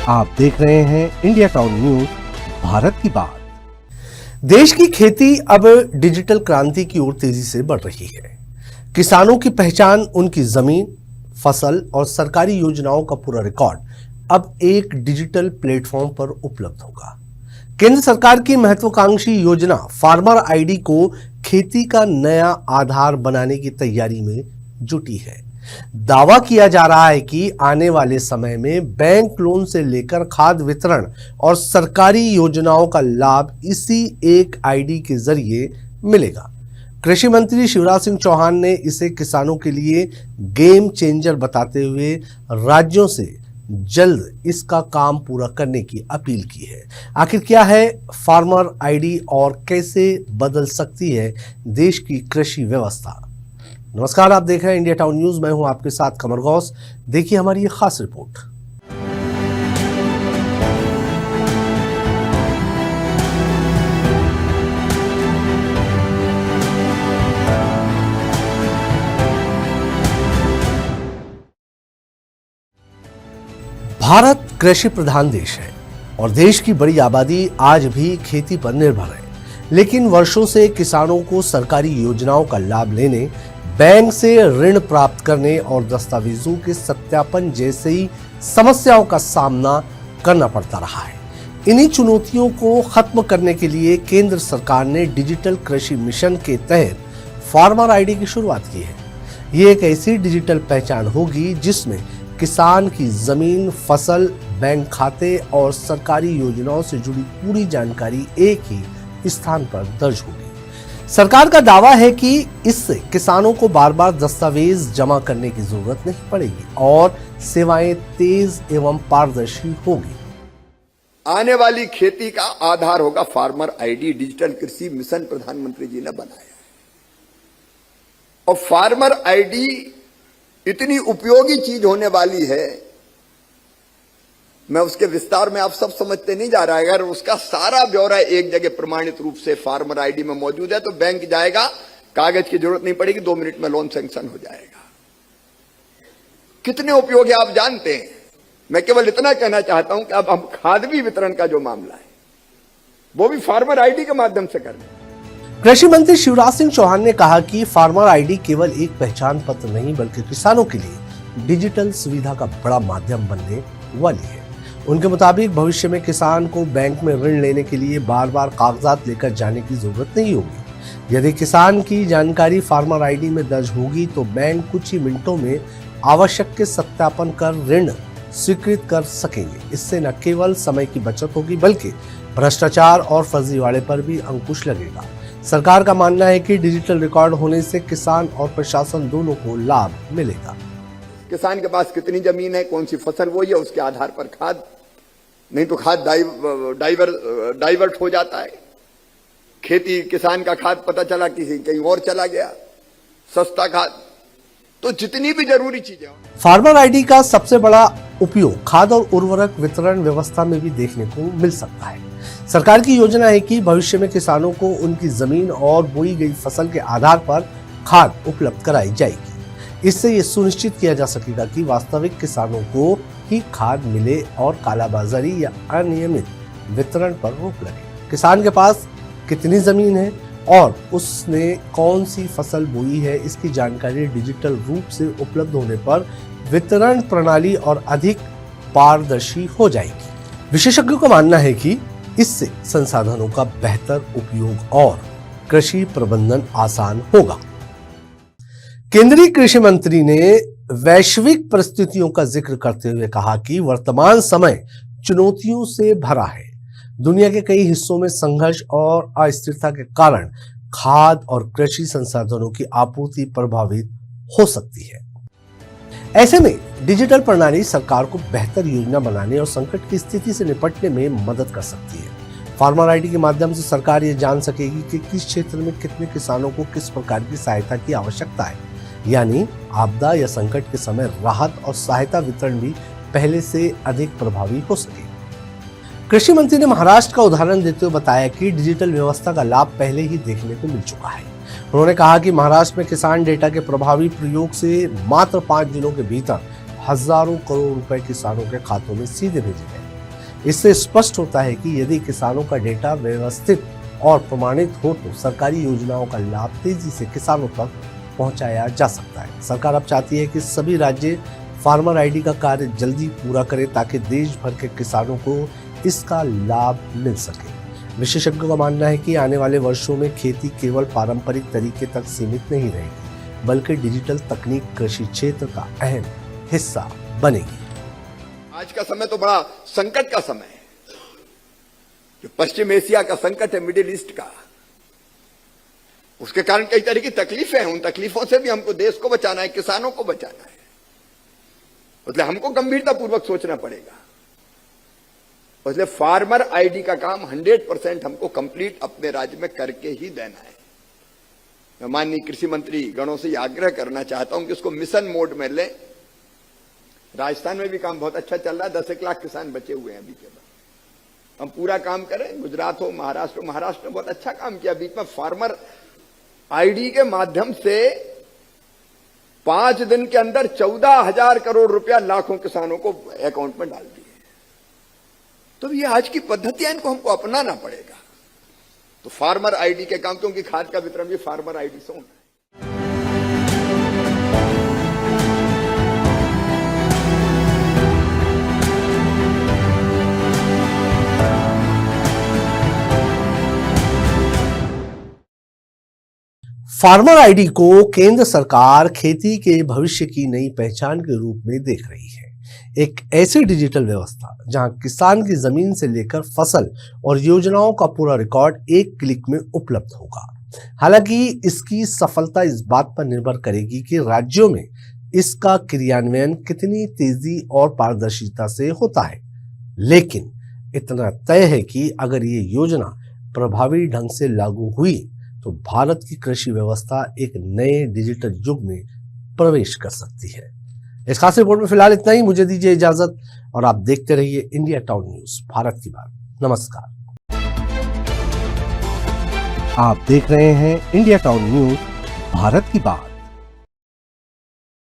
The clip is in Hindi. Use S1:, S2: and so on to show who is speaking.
S1: आप देख रहे हैं इंडिया टाउन न्यूज, भारत की बात। देश की खेती अब डिजिटल क्रांति की ओर तेजी से बढ़ रही है। किसानों की पहचान उनकी जमीन, फसल और सरकारी योजनाओं का पूरा रिकॉर्ड अब एक डिजिटल प्लेटफॉर्म पर उपलब्ध होगा। केंद्र सरकार की महत्वाकांक्षी योजना फार्मर आईडी को खेती का नया आधार बनाने की तैयारी में जुटी है। दावा किया जा रहा है कि आने वाले समय में बैंक लोन से लेकर खाद वितरण और सरकारी योजनाओं का लाभ इसी एक आईडी के जरिए मिलेगा। कृषि मंत्री शिवराज सिंह चौहान ने इसे किसानों के लिए गेम चेंजर बताते हुए राज्यों से जल्द इसका काम पूरा करने की अपील की है। आखिर क्या है फार्मर आईडी और कैसे बदल सकती है देश की कृषि व्यवस्था? नमस्कार, आप देख रहे हैं इंडिया टाउन न्यूज। मैं हूं आपके साथ कमर गौस। देखिए हमारी ये खास रिपोर्ट। भारत कृषि प्रधान देश है और देश की बड़ी आबादी आज भी खेती पर निर्भर है। लेकिन वर्षों से किसानों को सरकारी योजनाओं का लाभ लेने, बैंक से ऋण प्राप्त करने और दस्तावेजों के सत्यापन जैसी समस्याओं का सामना करना पड़ता रहा है। इन्हीं चुनौतियों को खत्म करने के लिए केंद्र सरकार ने डिजिटल कृषि मिशन के तहत फार्मर आईडी की शुरुआत की है। ये एक ऐसी डिजिटल पहचान होगी जिसमें किसान की जमीन, फसल, बैंक खाते और सरकारी योजनाओं से जुड़ी पूरी जानकारी एक ही स्थान पर दर्ज होगी। सरकार का दावा है कि इससे किसानों को बार बार दस्तावेज जमा करने की जरूरत नहीं पड़ेगी और सेवाएं तेज एवं पारदर्शी होगी।
S2: आने वाली खेती का आधार होगा फार्मर आईडी। डिजिटल कृषि मिशन प्रधानमंत्री जी ने बनाया है और फार्मर आईडी इतनी उपयोगी चीज होने वाली है, मैं उसके विस्तार में आप सब समझते नहीं जा रहा है। अगर उसका सारा ब्यौरा एक जगह प्रमाणित रूप से फार्मर आईडी में मौजूद है तो बैंक जाएगा, कागज की जरूरत नहीं पड़ेगी, 2 मिनट में लोन सैंक्शन हो जाएगा। कितने उपयोगी आप जानते हैं। मैं केवल इतना कहना चाहता हूं कि अब हम खाद भी वितरण का जो मामला है वो भी फार्मर आईडी के माध्यम से कर रहे हैं।
S1: कृषि मंत्री शिवराज सिंह चौहान ने कहा कि फार्मर आईडी केवल एक पहचान पत्र नहीं बल्कि किसानों के लिए डिजिटल सुविधा का बड़ा माध्यम बनने वाली है। उनके मुताबिक भविष्य में किसान को बैंक में ऋण लेने के लिए बार बार कागजात लेकर जाने की जरूरत नहीं होगी। यदि किसान की जानकारी फार्मर आईडी में दर्ज होगी तो बैंक कुछ ही मिनटों में आवश्यक के सत्यापन कर ऋण स्वीकृत कर सकेंगे। इससे न केवल समय की बचत होगी बल्कि भ्रष्टाचार और फर्जीवाड़े पर भी अंकुश लगेगा। सरकार का मानना है कि डिजिटल रिकॉर्ड होने से किसान और प्रशासन दोनों को लाभ मिलेगा।
S2: किसान के पास कितनी जमीन है, कौन सी फसल वो है, उसके आधार पर खाद, नहीं तो खाद डाइवर्ट हो जाता है। खेती किसान का खाद पता चला किसी कहीं और चला गया, सस्ता खाद। तो जितनी भी जरूरी चीजें,
S1: फार्मर आईडी का सबसे बड़ा उपयोग खाद और उर्वरक वितरण व्यवस्था में भी देखने को मिल सकता है। सरकार की योजना है कि भविष्य में किसानों को उनकी जमीन और बोई गई फसल के आधार पर खाद उपलब्ध कराई जाएगी। इससे ये सुनिश्चित किया जा सकेगा कि वास्तविक किसानों को ही खाद मिले और कालाबाजारी या अनियमित वितरण पर रोक लगे। किसान के पास कितनी जमीन है और उसने कौन सी फसल बोई है, इसकी जानकारी डिजिटल रूप से उपलब्ध होने पर वितरण प्रणाली और अधिक पारदर्शी हो जाएगी। विशेषज्ञों का मानना है कि इससे संसाधनों का बेहतर उपयोग और कृषि प्रबंधन आसान होगा। केंद्रीय कृषि मंत्री ने वैश्विक परिस्थितियों का जिक्र करते हुए कहा कि वर्तमान समय चुनौतियों से भरा है। दुनिया के कई हिस्सों में संघर्ष और अस्थिरता के कारण खाद और कृषि संसाधनों की आपूर्ति प्रभावित हो सकती है। ऐसे में डिजिटल प्रणाली सरकार को बेहतर योजना बनाने और संकट की स्थिति से निपटने में मदद कर सकती है। फार्मर आईडी के माध्यम से सरकार ये जान सकेगी कि किस क्षेत्र में कितने किसानों को किस प्रकार की सहायता की आवश्यकता है, यानी आपदा या संकट के समय राहत और सहायता वितरण भी पहले से अधिक प्रभावी हो सके। कृषि मंत्री ने महाराष्ट्र का उदाहरण देते हुए बताया कि डिजिटल व्यवस्था का लाभ पहले ही देखने को मिल चुका है। उन्होंने कहा कि महाराष्ट्र में किसान डेटा के प्रभावी प्रयोग से मात्र 5 दिनों के भीतर हजारों करोड़ रुपए किसानों के खातों में सीधे भेजे गए। इससे स्पष्ट होता है कि यदि किसानों का डेटा व्यवस्थित और प्रमाणित हो तो सरकारी योजनाओं का लाभ तेजी से किसानों तक पहुंचाया जा सकता है। सरकार अब चाहती है कि सभी राज्य फार्मर आईडी का कार्य जल्दी पूरा करें ताकि देश भर के किसानों को इसका लाभ मिल सके। विशेषज्ञों का मानना है कि आने वाले वर्षों में खेती केवल पारंपरिक तरीके तक सीमित नहीं रहेगी, बल्कि डिजिटल तकनीक कृषि क्षेत्र का अहम हिस्सा बनेगी।
S2: आज का समय तो बड़ा संकट का समय है, जो पश्चिम एशिया का संकट है, मिडिल ईस्ट का, उसके कारण कई तरह की तकलीफें हैं। उन तकलीफों से भी हमको देश को बचाना है, किसानों को बचाना है, मतलब हमको गंभीरता पूर्वक सोचना पड़ेगा। इसलिए फार्मर आईडी का काम 100% हमको कंप्लीट अपने राज्य में करके ही देना है। मैं माननीय कृषि मंत्री गणों से यह आग्रह करना चाहता हूं कि उसको मिशन मोड में लें। राजस्थान में भी काम बहुत अच्छा चल रहा है, 10 लाख किसान बचे हुए हैं अभी के बाद। हम पूरा काम करें, गुजरात हो, महाराष्ट्र ने बहुत अच्छा काम किया बीच में। फार्मर आईडी के माध्यम से 5 दिन के अंदर 14,000 करोड़ रुपया लाखों किसानों को अकाउंट में डाल दिए। तो ये आज की पद्धति है, इनको हमको अपनाना पड़ेगा। तो फार्मर आईडी के काम, क्योंकि खाद का वितरण भी फार्मर आईडी से होना है।
S1: फार्मर आईडी को केंद्र सरकार खेती के भविष्य की नई पहचान के रूप में देख रही है। एक ऐसी डिजिटल व्यवस्था जहां किसान की जमीन से लेकर फसल और योजनाओं का पूरा रिकॉर्ड एक क्लिक में उपलब्ध होगा। हालांकि इसकी सफलता इस बात पर निर्भर करेगी कि राज्यों में इसका क्रियान्वयन कितनी तेजी और पारदर्शिता से होता है। लेकिन इतना तय है कि अगर ये योजना प्रभावी ढंग से लागू हुई तो भारत की कृषि व्यवस्था एक नए डिजिटल युग में प्रवेश कर सकती है। इस खास रिपोर्ट में फिलहाल इतना ही। मुझे दीजिए इजाजत और आप देखते रहिए इंडिया टाउन न्यूज, भारत की बात। नमस्कार। आप देख रहे हैं इंडिया टाउन न्यूज, भारत की बात।